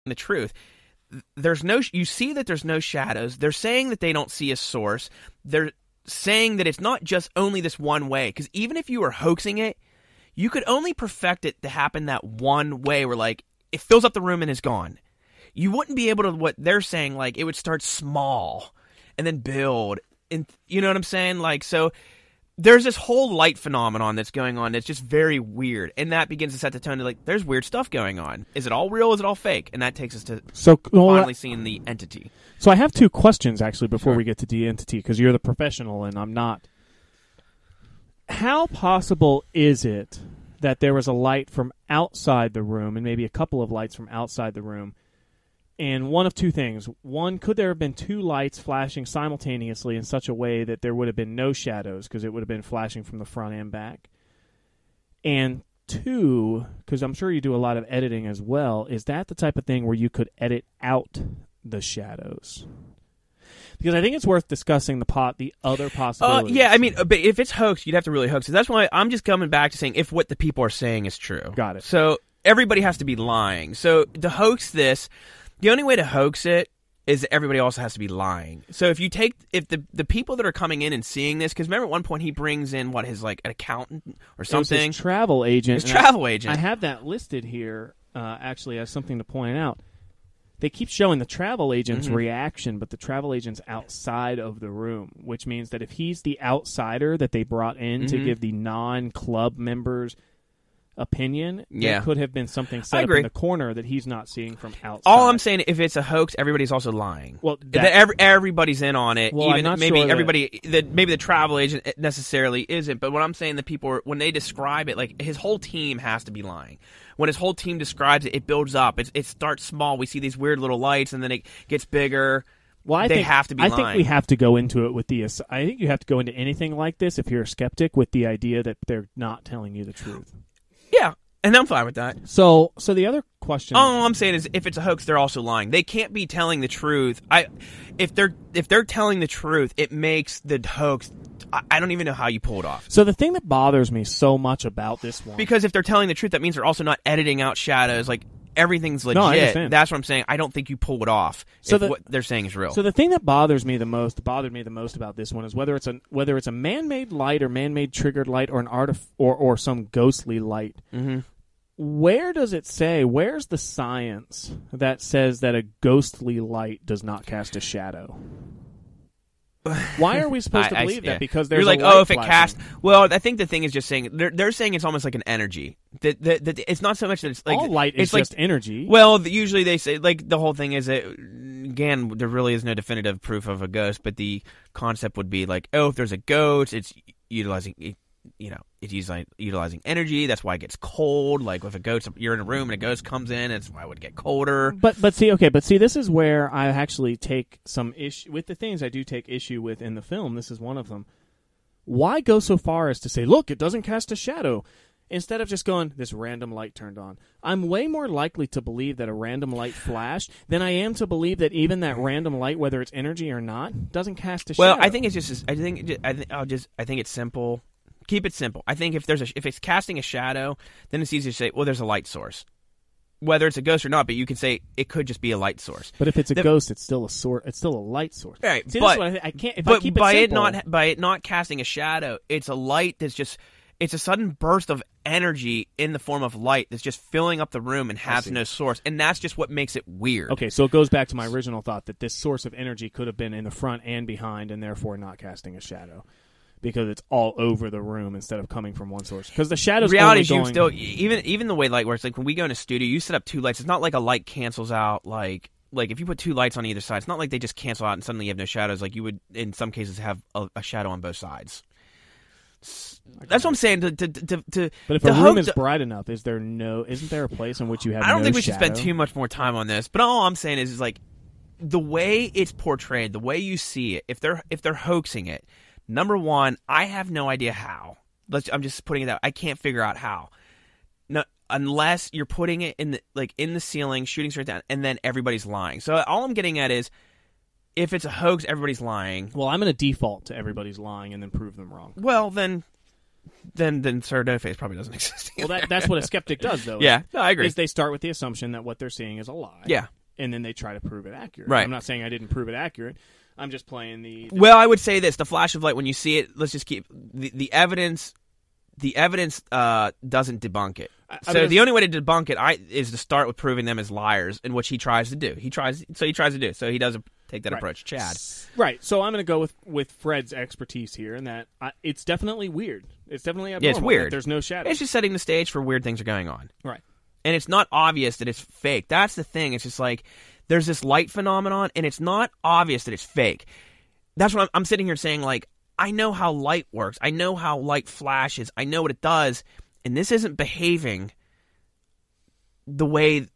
the truth. You see that there's no shadows. They're saying that they don't see a source. They're saying that it's not just only this one way. Because even if you were hoaxing it, you could only perfect it to happen that one way where, like, it fills up the room and is gone. You wouldn't be able to, what they're saying, like, it would start small and then build. And you know what I'm saying? Like, so there's this whole light phenomenon that's going on that's just very weird. And that begins to set the tone to, like, there's weird stuff going on. Is it all real? Is it all fake? And that takes us to finally seeing the entity. So I have two questions, actually, before we get to the entity, because you're the professional and I'm not. How possible is it that there was a light from outside the room and maybe a couple of lights from outside the room? And one of two things. One, could there have been two lights flashing simultaneously in such a way that there would have been no shadows because it would have been flashing from the front and back? And two, because I'm sure you do a lot of editing as well, is that the type of thing where you could edit out the shadows? Because I think it's worth discussing the other possibilities. Yeah, I mean, but if it's hoax, you'd have to really hoax it. That's why I'm just coming back to saying if what the people are saying is true. Got it. So everybody has to be lying. So to hoax this, the only way to hoax it is that everybody also has to be lying. So if the people that are coming in and seeing this, because remember at one point he brings in his like an accountant or something, it was his travel agent. His travel agent. I have that listed here actually as something to point out. They keep showing the travel agent's reaction, but the travel agent's outside of the room, which means that if he's the outsider that they brought in to give the non-club members opinion, there could have been something set up in the corner that he's not seeing from outside. All I'm saying, if it's a hoax, everybody's also lying. Well, everybody's in on it. Well, even maybe everybody, maybe the travel agent necessarily isn't. But what I'm saying, the people when they describe it, like his whole team has to be lying. When his whole team describes it, it builds up. It starts small. We see these weird little lights, and then it gets bigger. Well, they have to be lying. I think we have to go into it with I think you have to go into anything like this if you're a skeptic with the idea that they're not telling you the truth. Yeah, and I'm fine with that. So the other question. All I'm saying is, if it's a hoax, they're also lying. They can't be telling the truth. If they're telling the truth, it makes the hoax. I don't even know how you pull it off. So the thing that bothers me so much about this one, because if they're telling the truth, that means they're also not editing out shadows. Like everything's legit. No, I understand. That's what I'm saying. I don't think you pull it off if what they're saying is real. So the thing that bothered me the most about this one is whether it's a man-made light or man-made triggered light or an or some ghostly light. Mm-hmm. Where does it say? Where's the science that says that a ghostly light does not cast a shadow? Why are we supposed to believe that? Because there's you're like, if it casts. Well, I think the thing is just saying they're saying it's almost like an energy. That it's not so much that it's like all light is just energy. Well, usually they say like the whole thing is that again there really is no definitive proof of a ghost, but the concept would be like, if there's a ghost, it's utilizing. It's utilizing energy. That's why it gets cold. Like with a ghost, you're in a room and a ghost comes in. That's why it would get colder. But see, this is where I actually take some issue with the things I do take issue with in the film. This is one of them. Why go so far as to say, look, it doesn't cast a shadow, instead of just going, this random light turned on? I'm way more likely to believe that a random light flashed than I am to believe that even that random light, whether it's energy or not, doesn't cast a shadow. Well, I think it's just. I think it's simple. Keep it simple. I think if it's casting a shadow, then it's easier to say, well, there's a light source. Whether it's a ghost or not, but you can say it could just be a light source. But if it's a ghost, it's still a light source. Right, see, but I can't. If I keep it simple, by it not casting a shadow, it's a light that's just. It's a sudden burst of energy in the form of light that's just filling up the room and has no source, and that's just what makes it weird. Okay, so it goes back to my original thought that this source of energy could have been in the front and behind, and therefore not casting a shadow. Because it's all over the room instead of coming from one source. Because the shadows. Reality is, you still even the way light works. Like when we go in a studio, you set up two lights. It's not like a light cancels out. Like if you put two lights on either side, it's not like they just cancel out and suddenly you have no shadows. Like you would in some cases have a shadow on both sides. That's what I'm saying. But if a room is bright enough, isn't there a place in which you have? I don't think we should spend too much more time on this. But all I'm saying is like the way it's portrayed, the way you see it. If they're hoaxing it. Number one, I have no idea how. I'm just putting it out. I can't figure out how. No, unless you're putting it in the ceiling, shooting straight down, and then everybody's lying. So all I'm getting at is, if it's a hoax, everybody's lying. Well, I'm going to default to everybody's lying and then prove them wrong. Well, then Sir No Face probably doesn't exist. Well, that's what a skeptic does, though. Yeah, no, I agree. Is they start with the assumption that what they're seeing is a lie. Yeah. and then they try to prove it accurate. Right. I'm not saying I didn't prove it accurate. I'm just playing the Well, I would say this: the flash of light. When you see it, let's just keep the evidence. The evidence doesn't debunk it. So the only way to debunk it is to start with proving them as liars, in which he tries to do. He tries to do. So he does take that approach, Chad. Right. So I'm going to go with Fred's expertise here, in that it's definitely weird. It's definitely abnormal. Yeah, it's weird. There's no shadow. It's just setting the stage for weird things are going on. Right. And it's not obvious that it's fake. That's the thing. It's just like there's this light phenomenon, and it's not obvious that it's fake. That's what I'm sitting here saying, like, I know how light works. I know how light flashes. I know what it does. And this isn't behaving the way,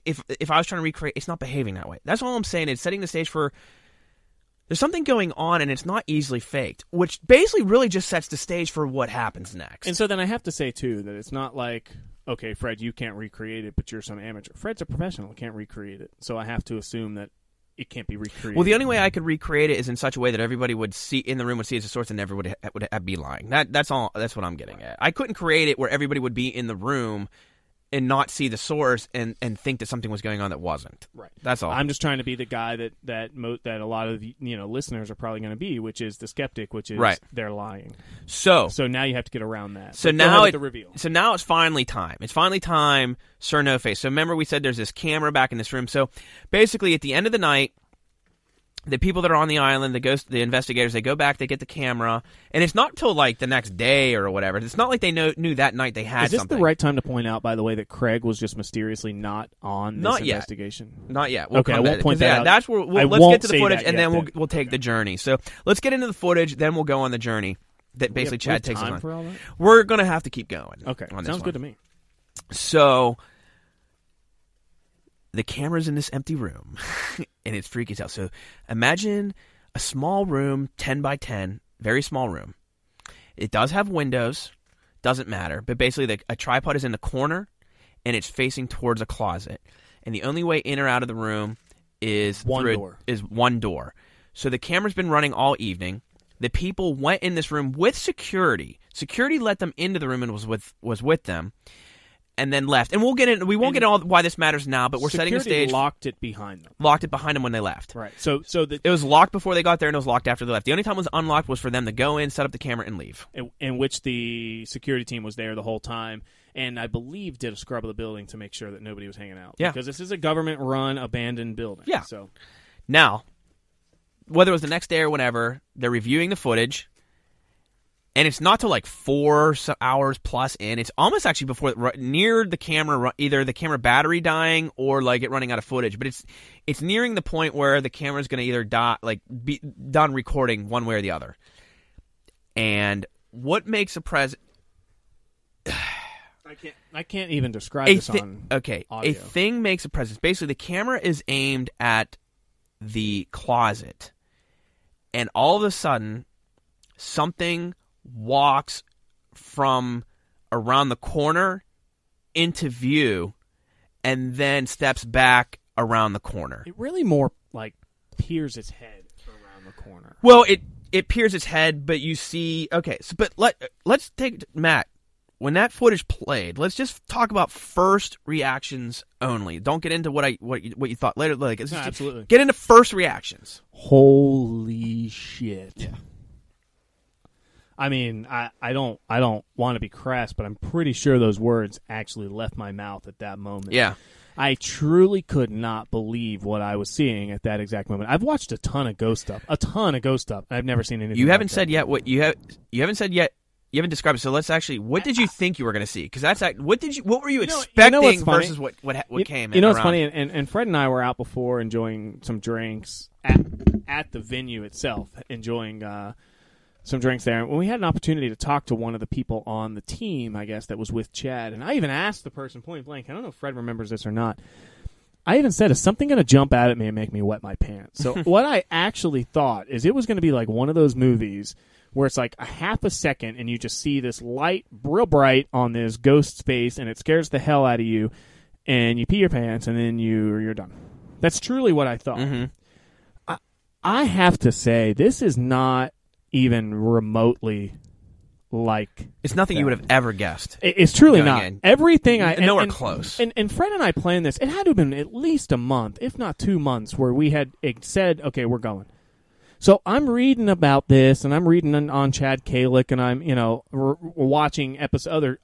if I was trying to recreate, it's not behaving that way. That's all I'm saying. It's setting the stage for, there's something going on and it's not easily faked, which basically really just sets the stage for what happens next. And so then I have to say, too, that it's not like, okay, Fred, you can't recreate it, but you're some amateur. Fred's a professional, can't recreate it. So I have to assume that it can't be recreated. Well, the only way I could recreate it is in such a way that everybody would see in the room would see as a source and never would be lying. That's all. That's what I'm getting at. I couldn't create it where everybody would be in the room and not see the source and think that something was going on that wasn't. Right. That's all. I'm just trying to be the guy that a lot of listeners are probably going to be, which is the skeptic, which is they're lying. So now you have to get around that. So now the reveal. So now it's finally time. It's finally time, Sir No Face. So remember we said there's this camera back in this room. So basically at the end of the night, the people that are on the island, the investigators, they go back, they get the camera, and it's not till like the next day or whatever. It's not like they knew that night they had something. Is this the right time to point out, by the way, that Craig was just mysteriously not on this investigation? Not yet. Okay, I won't point that out. That's where let's get to the footage, and then we'll take the journey. So let's get into the footage, then we'll go on the journey that basically Chad takes us on. For all that? We're going to have to keep going. Okay, sounds good to me. So the camera's in this empty room, and it's freaky as hell. So imagine a small room, 10 by 10, very small room. It does have windows, doesn't matter, but basically a tripod is in the corner, and it's facing towards a closet. And the only way in or out of the room is one door. So the camera's been running all evening. The people went in this room with security. Security let them into the room and was with them. And then left, and we won't get into all why this matters now. But we're setting the stage. Locked it behind them. Locked it behind them when they left. Right. So it was locked before they got there, and it was locked after they left. The only time it was unlocked was for them to go in, set up the camera, and leave. In which the security team was there the whole time, and I believe did a scrub of the building to make sure that nobody was hanging out. Yeah. Because this is a government-run, abandoned building. Yeah. So now, whether it was the next day or whenever, they're reviewing the footage. And it's not till like 4 hours plus in. It's almost actually before near the camera, either the camera battery dying or like it running out of footage. But it's nearing the point where the camera's going to either be done recording one way or the other. And what makes a I can't even describe this on audio. A thing makes a presence. Basically, the camera is aimed at the closet, and all of a sudden, something walks from around the corner into view and then steps back around the corner. It really more like peers its head around the corner. Well, it peers its head, but you see... Okay, so, but let's take... Matt, when that footage played, let's just talk about first reactions only. Don't get into what you thought later. Like, absolutely. Get into first reactions. Holy shit. Yeah. I mean, I don't want to be crass, but I'm pretty sure those words actually left my mouth at that moment. Yeah. I truly could not believe what I was seeing at that exact moment. I've watched a ton of ghost stuff. I've never seen anything. You haven't said yet what you haven't said yet. You haven't described it. So let's actually. What did you think you were going to see? Because that's what were you expecting versus what came? You know what's funny? And Fred and I were out before enjoying some drinks at the venue itself, enjoying some drinks there. When we had an opportunity to talk to one of the people on the team, I guess, that was with Chad, and I even asked the person point blank, I don't know if Fred remembers this or not, I even said, is something going to jump out at me and make me wet my pants? So what I actually thought is it was going to be like one of those movies where it's like a half a second and you just see this light real bright on this ghost face and it scares the hell out of you and you pee your pants and then you're done. That's truly what I thought. Mm-hmm. I have to say, this is not even remotely like it's nothing you would have ever guessed. It's truly not. In. Everything nowhere close. And Fred and I planned this. It had to have been at least a month, if not 2 months, where we had said, okay, we're going. So I'm reading about this, and I'm reading on Chad Calek, and I'm watching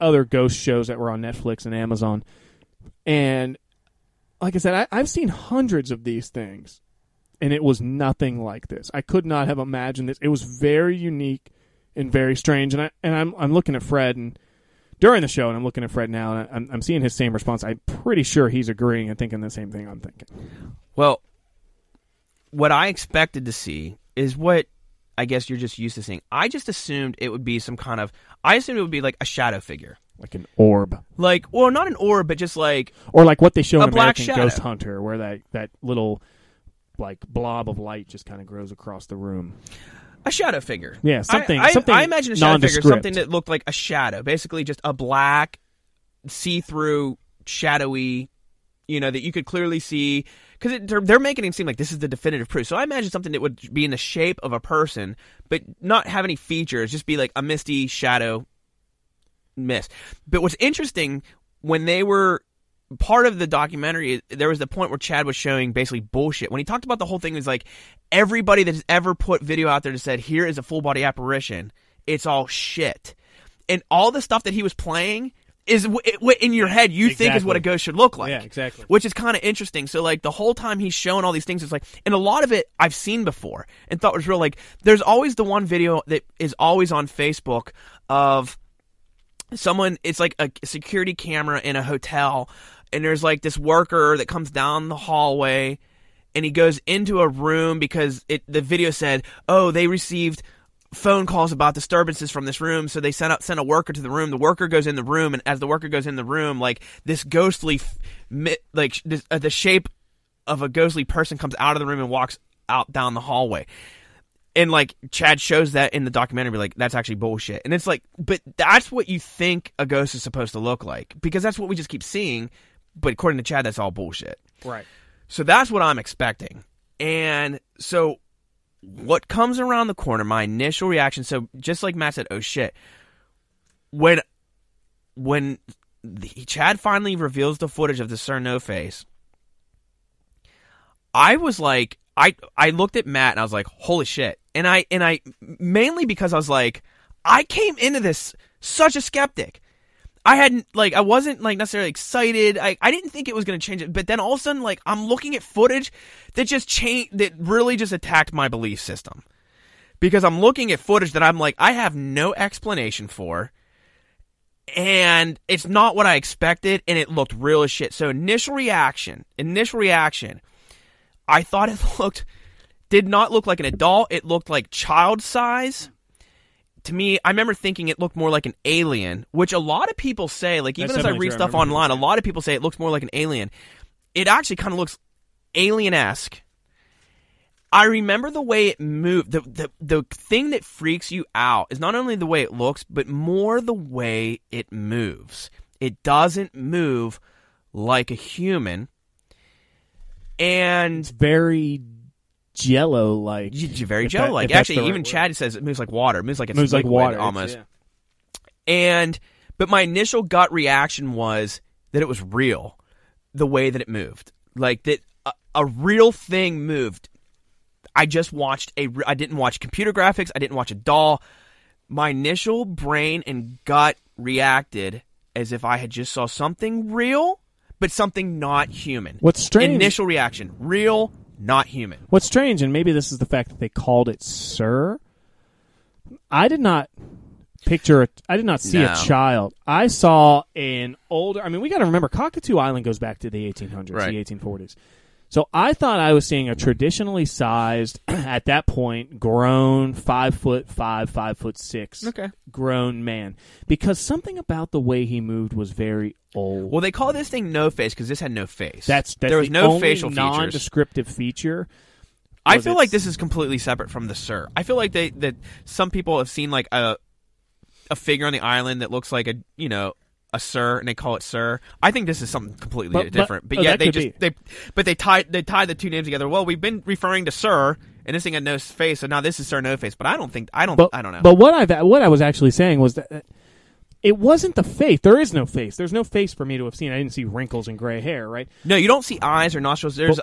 other ghost shows that were on Netflix and Amazon. And like I said, I've seen hundreds of these things, and it was nothing like this. I could not have imagined this. It was very unique and very strange. And I'm looking at Fred and during the show, and I'm looking at Fred now, and I'm seeing his same response. I'm pretty sure he's agreeing and thinking the same thing I'm thinking. Well, what I expected to see is what I guess you're just used to seeing. I just assumed it would be I assumed it would be like a shadow figure. Like an orb. Well, not an orb, but just like... Or like what they show in American shadow. Ghost Hunter, where that little like blob of light just kind of grows across the room. A shadow figure. Yeah, something I imagine a shadow figure, something that looked like a shadow. Basically just a black, see-through, shadowy, that you could clearly see... Because they're making it seem like this is the definitive proof. So I imagine something that would be in the shape of a person, but not have any features, just be like a misty shadow mist. But what's interesting, when they were part of the documentary, there was the point where Chad was showing basically bullshit. When he talked about the whole thing, it was like, everybody that has ever put video out there that said, here is a full-body apparition, it's all shit. And all the stuff that he was playing... is in your head you think is what a ghost should look like. Yeah, exactly. Which is kind of interesting. So, like, the whole time he's showing all these things, it's like, and a lot of it I've seen before and thought was real. Like, there's always the one video that is always on Facebook of someone, it's like a security camera in a hotel, and there's like this worker that comes down the hallway, and he goes into a room because the video said, oh, they received phone calls about disturbances from this room, so they sent a worker to the room. The worker goes in the room, and as the worker goes in the room, like this ghostly, the shape of a ghostly person comes out of the room and walks out down the hallway. And like Chad shows that in the documentary, like that's actually bullshit. And it's like, but that's what you think a ghost is supposed to look like, because that's what we just keep seeing. But according to Chad, that's all bullshit. Right. So that's what I'm expecting. And so what comes around the corner, my initial reaction, so just like Matt said, oh shit, when Chad finally reveals the footage of the Sir No Face, I was like, I looked at Matt and I was like, holy shit. And I mainly because I was like, I came into this such a skeptic. I wasn't like necessarily excited. I didn't think it was going to change it. But then all of a sudden, like, I'm looking at footage that that really just attacked my belief system. Because I'm looking at footage that I'm like, I have no explanation for. And it's not what I expected, and it looked real as shit. So initial reaction, I thought it did not look like an adult. It looked like child size. To me, I remember thinking it looked more like an alien, which a lot of people say, like even as I read stuff online, a lot of people say it looks more like an alien. It actually kind of looks alien-esque. I remember the way it moved. The thing that freaks you out is not only the way it looks, but more the way it moves. It doesn't move like a human. And it's very Jello-like. Very Jello-like. Actually, even Chad says it moves like water. It moves like it's liquid, water almost. Yeah. But my initial gut reaction was that it was real, the way that it moved. Like that a real thing moved. I just watched I didn't watch computer graphics. I didn't watch a doll. My initial brain and gut reacted as if I had just saw something real, but something not human. What's strange? Initial reaction, real, not human. What's strange, and maybe this is the fact that they called it Sir. I did not see a child. I saw an older. I mean, we got to remember, Cockatoo Island goes back to the 1800s, right. The 1840s. So I thought I was seeing a traditionally sized, at that point, grown 5'5", 5'6", okay, grown man, because something about the way he moved was very old. Well, they call this thing No Face because this had no face. That's there was the no only facial features. Non-descriptive feature. I feel like this is completely separate from the Sir. I feel like that some people have seen like a figure on the island that looks like a Sir, and they call it Sir. I think this is something completely different. But yeah, they tie the two names together. Well, we've been referring to Sir, and this thing had no face, so now this is starting no face. But I don't know. But what I was actually saying was that it wasn't the face. There is no face. There's no face for me to have seen. I didn't see wrinkles and gray hair, right? No, you don't see eyes or nostrils. There's,